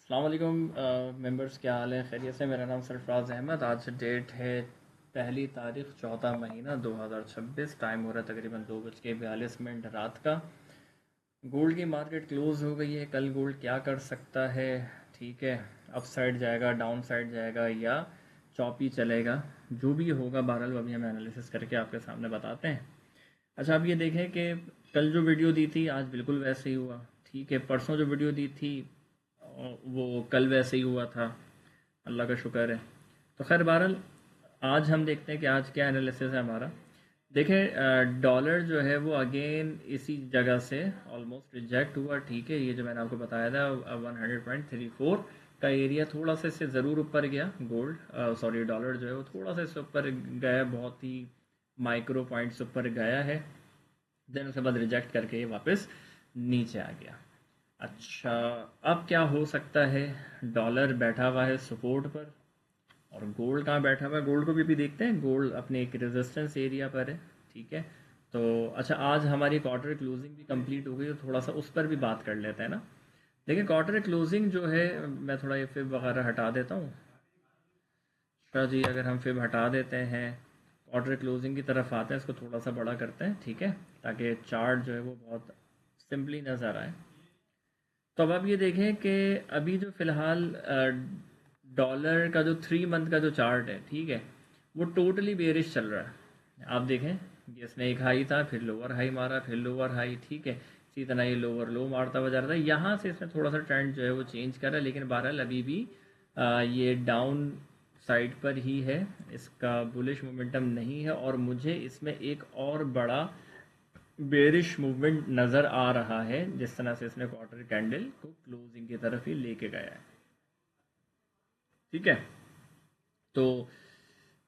अस्सलाम वालेकुम मेंबर्स, क्या हाल है? खैरियत से? मेरा नाम सरफराज अहमद। आज डेट है 1 तारीख, चौथा महीना 2026। टाइम हो रहा है तकरीबन 2:42 रात का। गोल्ड की मार्केट क्लोज हो गई है। कल गोल्ड क्या कर सकता है? ठीक है, अप साइड जाएगा, डाउन साइड जाएगा, या चॉपी चलेगा? जो भी होगा बहरहाल अभी हम एनालिसिस करके आपके सामने बताते हैं। अच्छा, आप ये देखें कि कल जो वीडियो दी थी आज बिल्कुल वैसे ही हुआ। ठीक है, परसों जो वीडियो दी थी वो कल वैसे ही हुआ था। अल्लाह का शुक्र है। तो खैर बहरहाल आज हम देखते हैं कि आज क्या एनालिसिस है हमारा। देखें, डॉलर जो है वो अगेन इसी जगह से ऑलमोस्ट रिजेक्ट हुआ। ठीक है, ये जो मैंने आपको बताया था 100.34 का एरिया, थोड़ा सा इससे ज़रूर ऊपर गया। गोल्ड सॉरी डॉलर जो है वो थोड़ा सा इससे ऊपर गया, बहुत ही माइक्रो पॉइंट्स ऊपर गया है। देन उसके बाद रिजेक्ट करके ये वापस नीचे आ गया। अच्छा, अब क्या हो सकता है? डॉलर बैठा हुआ है सपोर्ट पर, और गोल्ड कहाँ बैठा हुआ है? गोल्ड को भी देखते हैं। गोल्ड अपने एक रेजिस्टेंस एरिया पर है। ठीक है, तो अच्छा, आज हमारी क्वार्टर क्लोजिंग भी कंप्लीट हो गई, तो थोड़ा सा उस पर भी बात कर लेते हैं ना। देखिए, क्वार्टर क्लोजिंग जो है, मैं थोड़ा ये फिब वगैरह हटा देता हूँ। अच्छा जी, अगर हम फिब हटा देते हैं, क्वार्टर क्लोजिंग की तरफ आते हैं, इसको थोड़ा सा बड़ा करते हैं। ठीक है, ताकि चार्ट जो है वो बहुत सिंपली नज़र आए। तो अब आप ये देखें कि अभी जो फ़िलहाल डॉलर का जो 3 मंथ का जो चार्ट है, ठीक है, वो टोटली बेरिश चल रहा है। आप देखें, ये इसने एक हाई था, फिर लोअर हाई मारा, फिर लोअर हाई। ठीक है, इसी तरह ये लोअर लो मारता हुआ जा रहा था। यहाँ से इसने थोड़ा सा ट्रेंड जो है वो चेंज करा, लेकिन बहरहाल अभी भी ये डाउन साइड पर ही है। इसका बुलिश मोमेंटम नहीं है, और मुझे इसमें एक और बड़ा बेरिश मूवमेंट नज़र आ रहा है, जिस तरह से इसने क्वार्टर कैंडल को क्लोजिंग की तरफ ही लेके गया है। ठीक है, तो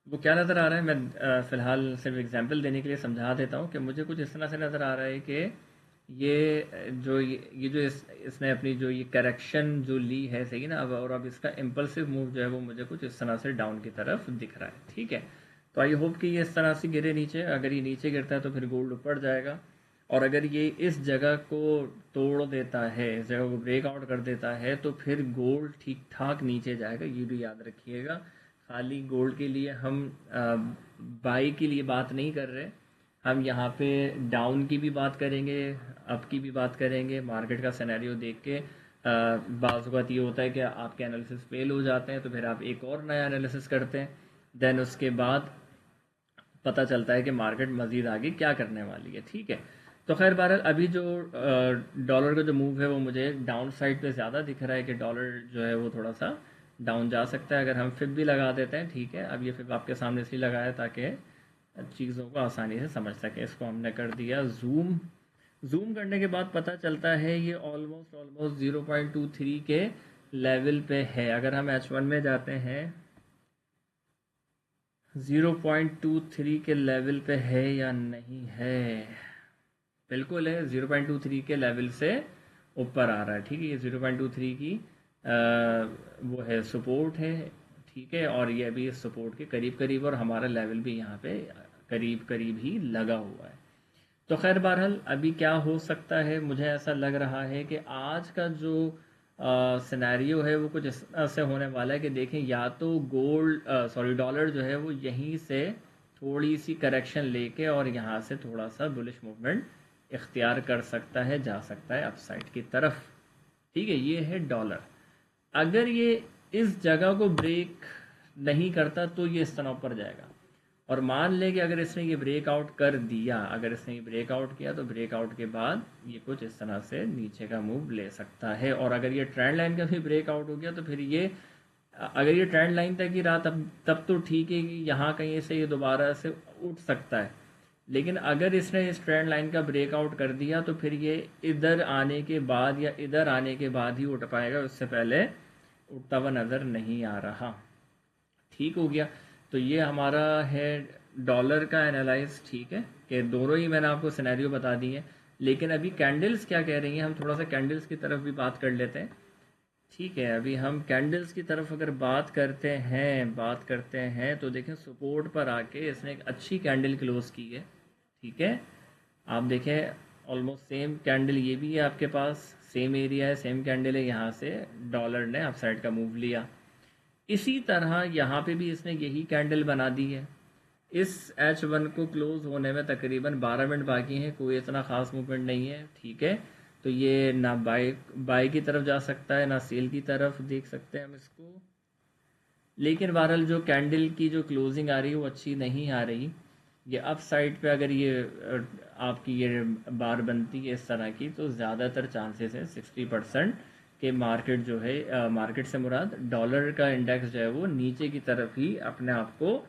वो क्या नज़र आ रहा है, मैं फ़िलहाल सिर्फ एग्जांपल देने के लिए समझा देता हूँ कि मुझे कुछ इस तरह से नज़र आ रहा है कि ये जो इसने अपनी जो ये करेक्शन जो ली है, सही ना, अब और अब इसका इम्पल्सिव मूव जो है वो मुझे कुछ इस तरह से डाउन की तरफ दिख रहा है। ठीक है, तो आई होप कि ये इस तरह से गिरे नीचे। अगर ये नीचे गिरता है तो फिर गोल्ड ऊपर जाएगा, और अगर ये इस जगह को तोड़ देता है, इस जगह को ब्रेकआउट कर देता है, तो फिर गोल्ड ठीक ठाक नीचे जाएगा। ये भी याद रखिएगा। खाली गोल्ड के लिए हम बाई के लिए बात नहीं कर रहे, हम यहाँ पे डाउन की भी बात करेंगे, अप की भी बात करेंगे। मार्केट का सिनेरियो देख के बाज़ वक़्त ये होता है कि आपके एनालिसिस फेल हो जाते हैं, तो फिर आप एक और नया एनालिसिस करते हैं। देन उसके बाद पता चलता है कि मार्केट मज़ीद आगे क्या करने वाली है। ठीक है, तो खैर बहरहाल अभी जो डॉलर का जो मूव है वो मुझे डाउन साइड पे ज़्यादा दिख रहा है कि डॉलर जो है वो थोड़ा सा डाउन जा सकता है। अगर हम फिब भी लगा देते हैं, ठीक है, अब ये फिब आपके सामने इसलिए लगाया ताकि चीज़ों को आसानी से समझ सके। इसको हमने कर दिया जूम। जूम करने के बाद पता चलता है ये ऑलमोस्ट ऑलमोस्ट 0.23 के लेवल पे है। अगर हम H1 में जाते हैं, 0.23 के लेवल पे है या नहीं है? बिल्कुल है, 0.23 के लेवल से ऊपर आ रहा है। ठीक है, ये 0.23 की वो है, सपोर्ट है। ठीक है, और ये अभी इस सपोर्ट के करीब करीब, और हमारा लेवल भी यहाँ पे करीब करीब ही लगा हुआ है। तो खैर बहरहाल अभी क्या हो सकता है, मुझे ऐसा लग रहा है कि आज का जो सिनेरियो है वो कुछ इस तरह से होने वाला है कि देखें, या तो गोल्ड सॉरी डॉलर जो है वो यहीं से थोड़ी सी करेक्शन लेके और यहाँ से थोड़ा सा बुलिश मूवमेंट इख्तियार कर सकता है, जा सकता है अपसाइड की तरफ। ठीक है, ये है डॉलर। अगर ये इस जगह को ब्रेक नहीं करता तो ये इस तरह ऊपर जाएगा। और मान लें कि अगर इसने ये ब्रेकआउट कर दिया, अगर इसने ये ब्रेकआउट किया, तो ब्रेकआउट के बाद ये कुछ इस तरह से नीचे का मूव ले सकता है। और अगर ये ट्रेंड लाइन का भी ब्रेकआउट हो गया, तो फिर ये अगर ये ट्रेंड लाइन तक ही रहा, तब तो ठीक है कि यहाँ कहीं से ये दोबारा से उठ सकता है। लेकिन अगर इसने इस ट्रेंड लाइन का ब्रेकआउट कर दिया, तो फिर ये इधर आने के बाद या इधर आने के बाद ही उठ पाएगा, उससे पहले उठता हुआ नज़र नहीं आ रहा। ठीक हो गया, तो ये हमारा है डॉलर का एनालाइज। ठीक है, कि दोनों ही मैंने आपको सिनेरियो बता दिए, लेकिन अभी कैंडल्स क्या कह रही हैं, हम थोड़ा सा कैंडल्स की तरफ भी बात कर लेते हैं। ठीक है, अभी हम कैंडल्स की तरफ अगर बात करते हैं तो देखें, सपोर्ट पर आके इसने एक अच्छी कैंडल क्लोज की है। ठीक है, आप देखें, ऑलमोस्ट सेम कैंडल ये भी है आपके पास, सेम एरिया है, सेम कैंडल है, यहाँ से डॉलर ने अपसाइड का मूव लिया। इसी तरह यहाँ पे भी इसने यही कैंडल बना दी है। इस H1 को क्लोज होने में तकरीबन 12 मिनट बाकी हैं, कोई इतना ख़ास मूवमेंट नहीं है, ठीक है। तो ये ना बाय बाय की तरफ जा सकता है ना सेल की तरफ, देख सकते हैं हम इसको। लेकिन बहरहाल जो कैंडल की जो क्लोजिंग आ रही है वो अच्छी नहीं आ रही। ये अप साइड पे अगर ये आपकी ये बार बनती है इस तरह की, तो ज़्यादातर चांसेस है 60% के मार्केट जो है, मार्केट से मुराद डॉलर का इंडेक्स जो है वो नीचे की तरफ ही अपने आप को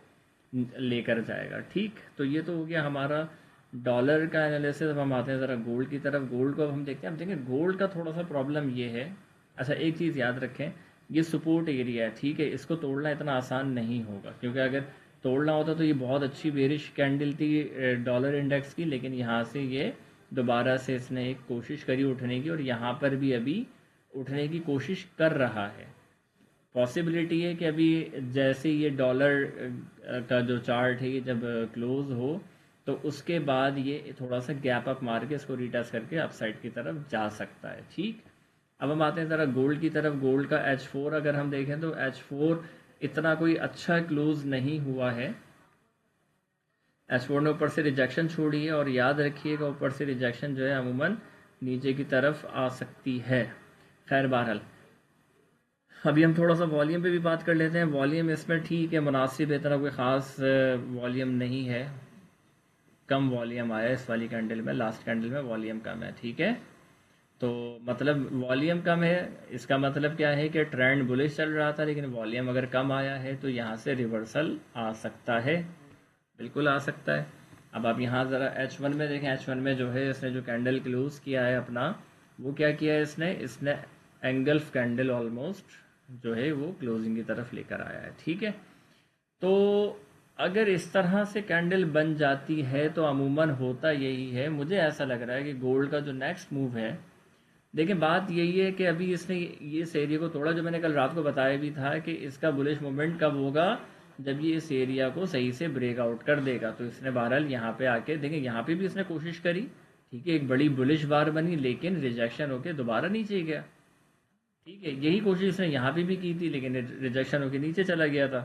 लेकर जाएगा, ठीक। तो ये तो हो गया हमारा डॉलर का एनालिसिस। अब हम आते हैं ज़रा गोल्ड की तरफ। गोल्ड को अब हम देखते हैं। हम देखें गोल्ड का थोड़ा सा प्रॉब्लम ये है। अच्छा, एक चीज़ याद रखें, ये सपोर्ट एरिया है, ठीक है। इसको तोड़ना इतना आसान नहीं होगा, क्योंकि अगर तोड़ना होता तो ये बहुत अच्छी बेरिश कैंडल थी डॉलर इंडेक्स की, लेकिन यहाँ से ये दोबारा से इसने एक कोशिश करी उठने की, और यहाँ पर भी अभी उठने की कोशिश कर रहा है। पॉसिबिलिटी है कि अभी जैसे ये डॉलर का जो चार्ट है ये जब क्लोज हो, तो उसके बाद ये थोड़ा सा गैप अप मार के इसको रिटेस्ट करके अपसाइड की तरफ जा सकता है, ठीक। अब हम आते हैं ज़रा गोल्ड की तरफ। गोल्ड का H4 अगर हम देखें तो H4 इतना कोई अच्छा क्लोज नहीं हुआ है। H4 ने ऊपर से रिजेक्शन छोड़ी है, और याद रखिएगा ऊपर से रिजेक्शन जो है अमूमन नीचे की तरफ आ सकती है। खैर बहरहाल, अभी हम थोड़ा सा वॉल्यूम पे भी बात कर लेते हैं। वॉल्यूम इसमें ठीक है, मुनासिब है, इतना कोई ख़ास वॉल्यूम नहीं है, कम वॉल्यूम आया इस वाली कैंडल में। लास्ट कैंडल में वॉल्यूम कम है, ठीक है। तो मतलब वॉल्यूम कम है, इसका मतलब क्या है कि ट्रेंड बुलिश चल रहा था, लेकिन वॉल्यूम अगर कम आया है तो यहाँ से रिवर्सल आ सकता है, बिल्कुल आ सकता है। अब आप यहाँ ज़रा H1 में देखें। H1 में जो है इसने जो कैंडल क्लोज किया है अपना, वो क्या किया है इसने एंगल्फ कैंडल ऑलमोस्ट जो है वो क्लोजिंग की तरफ लेकर आया है, ठीक है। तो अगर इस तरह से कैंडल बन जाती है तो अमूमन होता यही है। मुझे ऐसा लग रहा है कि गोल्ड का जो नेक्स्ट मूव है, देखिए बात यही है कि अभी इसने ये इस एरिया को तोड़ा, जो मैंने कल रात को बताया भी था कि इसका बुलिश मोमेंट कब होगा, जब ये इस एरिया को सही से ब्रेकआउट कर देगा। तो इसने बहरहाल यहाँ पे आके देखें, यहाँ पे भी इसने कोशिश करी, ठीक है, एक बड़ी बुलिश बार बनी, लेकिन रिजेक्शन होके दोबारा नीचे गया, ठीक है। यही कोशिश इसने यहाँ पे भी की थी, लेकिन रिजेक्शन होके नीचे चला गया था।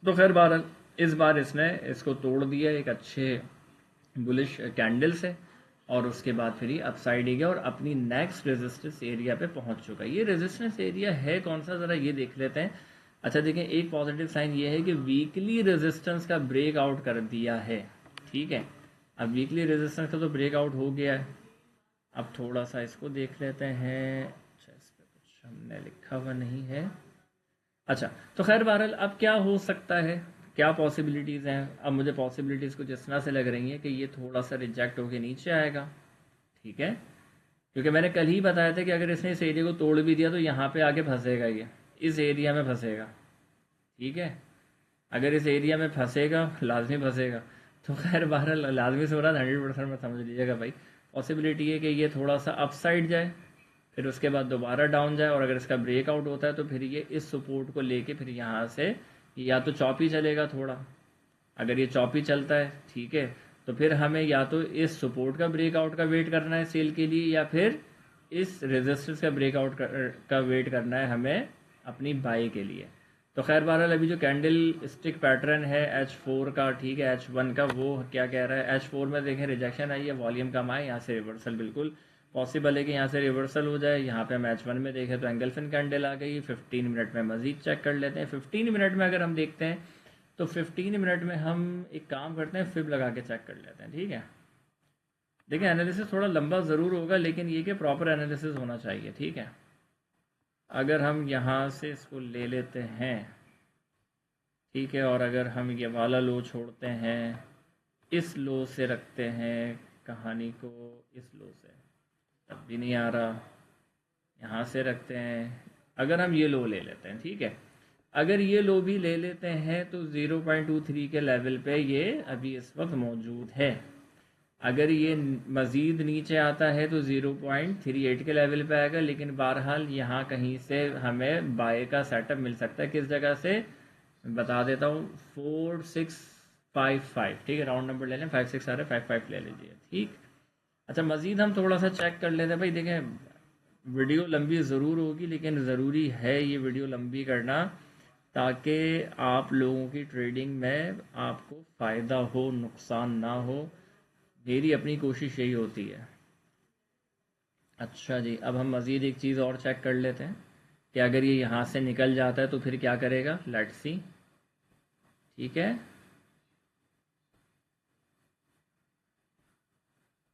तो खैर बहरहाल इस बार इसने इसको तोड़ दिया एक अच्छे बुलिश कैंडल से, और उसके बाद फिर ये अपसाइड ही गया और अपनी नेक्स्ट रेजिस्टेंस एरिया पे पहुंच चुका है। ये रेजिस्टेंस एरिया है कौन सा, ज़रा ये देख लेते हैं। अच्छा देखें, एक पॉजिटिव साइन ये है कि वीकली रेजिस्टेंस का ब्रेक आउट कर दिया है, ठीक है। अब वीकली रेजिस्टेंस का तो ब्रेक आउट हो गया है। अब थोड़ा सा इसको देख लेते हैं। अच्छा, इस पर कुछ हमने लिखा हुआ नहीं है। अच्छा, तो खैर बहरहाल अब क्या हो सकता है, क्या पॉसिबिलिटीज़ हैं। अब मुझे पॉसिबिलिटीज़ कुछ इस तरह से लग रही हैं कि ये थोड़ा सा रिजेक्ट होके नीचे आएगा, ठीक है। क्योंकि मैंने कल ही बताया था कि अगर इसने इस एरिया को तोड़ भी दिया तो यहाँ पे आके फंसेगा, ये इस एरिया में फंसेगा, ठीक है। अगर इस एरिया में फंसेगा, लाजमी फंसेगा। तो खैर बहरहाल लाजमी से हो रहा है 100% में, समझ लीजिएगा भाई। पॉसिबिलिटी है कि ये थोड़ा सा अप साइड जाए, फिर उसके बाद दोबारा डाउन जाए, और अगर इसका ब्रेकआउट होता है तो फिर ये इस सपोर्ट को लेके फिर यहाँ से या तो चौपी चलेगा थोड़ा। अगर ये चौपी चलता है, ठीक है, तो फिर हमें या तो इस सपोर्ट का ब्रेकआउट का वेट करना है सेल के लिए, या फिर इस रेजिस्टेंस का ब्रेकआउट का वेट करना है हमें अपनी बाई के लिए। तो खैर बहरहाल अभी जो कैंडल स्टिक पैटर्न है H4 का, ठीक है, H1 का, वो क्या कह रहा है। H4 में देखें रिजेक्शन आई है, वॉल्यूम कम आए, यहाँ से रिवर्सल बिल्कुल पॉसिबल है कि यहाँ से रिवर्सल हो जाए। यहाँ पे हम H1 में देखें तो एंगल्फिन कैंडल आ गई। 15 मिनट में मजीद चेक कर लेते हैं। 15 मिनट में अगर हम देखते हैं तो 15 मिनट में हम एक काम करते हैं, फिब लगा के चेक कर लेते हैं, ठीक है। देखिए एनालिसिस थोड़ा लंबा ज़रूर होगा, लेकिन ये कि प्रॉपर एनालिसिस होना चाहिए, ठीक है। अगर हम यहाँ से इसको ले लेते हैं, ठीक है, और अगर हम ये वाला लो छोड़ते हैं, इस लो से रखते हैं कहानी को, इस लो से तब भी नहीं आ रहा, यहाँ से रखते हैं, अगर हम ये लो ले लेते हैं, ठीक है, अगर ये लो भी ले लेते हैं तो 0.23 के लेवल पे ये अभी इस वक्त मौजूद है। अगर ये मज़ीद नीचे आता है तो 0.38 के लेवल पे आएगा, लेकिन बहरहाल यहाँ कहीं से हमें बाय का सेटअप मिल सकता है। किस जगह से बता देता हूँ, 4655, ठीक है, राउंड नंबर ले लें, 56 आ रहा है, 55 ले लीजिए, ठीक। अच्छा, मज़ीद हम थोड़ा सा चेक कर लेते हैं भाई। देखें, वीडियो लंबी ज़रूर होगी, लेकिन ज़रूरी है ये वीडियो लंबी करना ताकि आप लोगों की ट्रेडिंग में आपको फ़ायदा हो, नुकसान ना हो। मेरी अपनी कोशिश यही होती है। अच्छा जी, अब हम मज़ीद एक चीज़ और चेक कर लेते हैं कि अगर ये यहाँ से निकल जाता है तो फिर क्या करेगा। Let's see. ठीक है।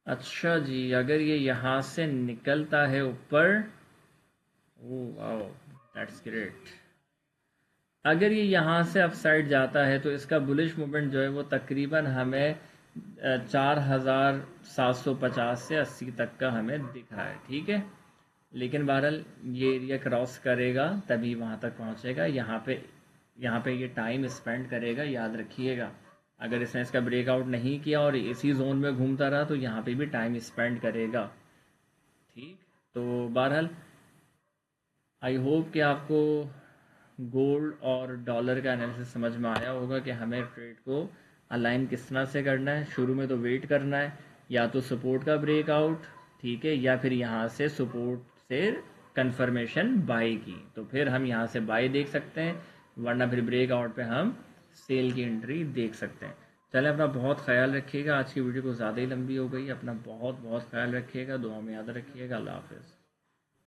अच्छा जी, अगर ये यहाँ से निकलता है ऊपर, ओह वाओ, दैट्स ग्रेट। अगर ये यहाँ से अपसाइड जाता है तो इसका बुलिश मूवमेंट जो है वो तकरीबन हमें 4750 से 80 तक का हमें दिख रहा है। ठीक है, लेकिन बहरहाल ये एरिया क्रॉस करेगा तभी वहाँ तक पहुँचेगा। यहाँ पे ये टाइम स्पेंड करेगा, याद रखिएगा। अगर इसने इसका ब्रेकआउट नहीं किया और इसी जोन में घूमता रहा तो यहाँ पे भी टाइम स्पेंड करेगा। ठीक, तो बहरहाल आई होप कि आपको गोल्ड और डॉलर का एनालिसिस समझ में आया होगा कि हमें ट्रेड को अलाइन किस तरह से करना है। शुरू में तो वेट करना है, या तो सपोर्ट का ब्रेकआउट, ठीक है, या फिर यहाँ से सपोर्ट से कंफर्मेशन बाई की, तो फिर हम यहाँ से बाई देख सकते हैं, वरना फिर ब्रेकआउट पे हम सेल की एंट्री देख सकते हैं। चलें, अपना बहुत ख्याल रखिएगा। आज की वीडियो को ज़्यादा ही लंबी हो गई। अपना बहुत बहुत ख्याल रखिएगा, दुआ में याद रखिएगा। अल्लाह हाफ़िज़।